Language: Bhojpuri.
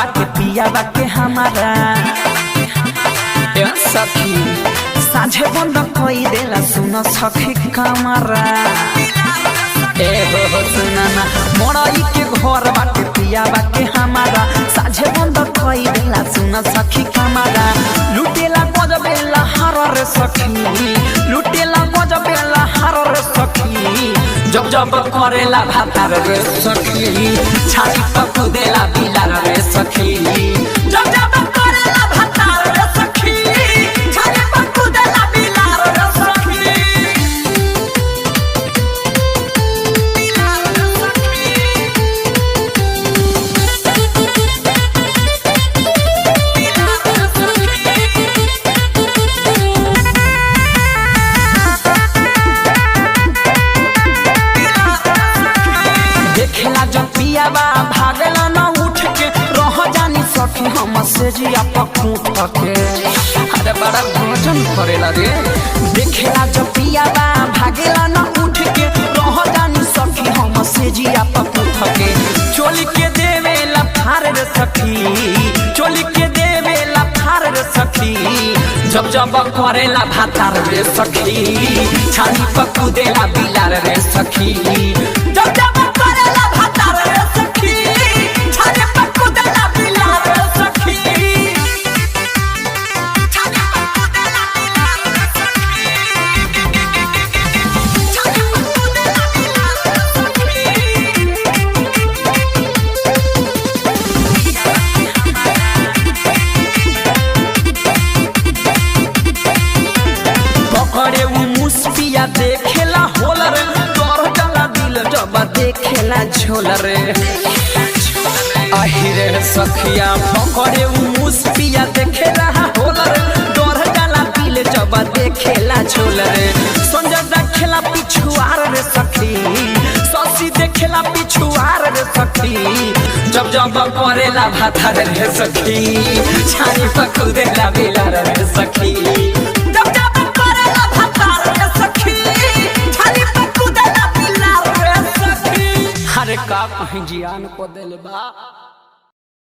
बाटे पिया बाटे हमारा सखी साझे बंद कोई देला सुन सखी कमरा ए हो सुना ना मोड़ई के घर बाटे पिया बाटे हमारा साझे बंद कोई देला सुन सखी कमरा लुटेला गजबेला हर रे सखी लुटेला गजबेला हर रे सखी जब जब करेला भातार रे सखी छाती पकू देला बिलार रे सखी जब जब करेला भातार रे सखी छाती पकू देला बिलार रे सखी देखेला जब पियाबा भागला न उठ के रह जानी सखी हम से जिया पकूट के अरे बड़ा भोजन करेला रे देखेला जब पियाबा भागला न उठ के रह जानी सखी हम से जिया पकूट के चोली के देवेला फार रे सखी चोली के देवेला फार रे सखी जब जब करेला भातार रे सखी छानी पकू देला बिलार रे सखी जब जब करेला भातार रे सखी छानी पकू देला बिलार रे सखी छानी पकू देला बिलार रे सखी छानी पकू देला बिलार पकड़े उ मुस्पिया देखेला होल रे तोर जला दिल जब देखेला झोल रे आहिरे सखिया पकड़े उ मुस्पिया देखेला होल रे तोर जला दिल जब देखेला झोल रे संजय देखेला पिछुआर रे सखी ससी देखेला पिछुआर रे सखी जब जब करेला भातार रे सखी छानी पकू देला बिलार रे सखी जब जब करेला भातार रे सखी छानी पकू देला बिलार रे सखी हरे का कहीं जियान को देले बा।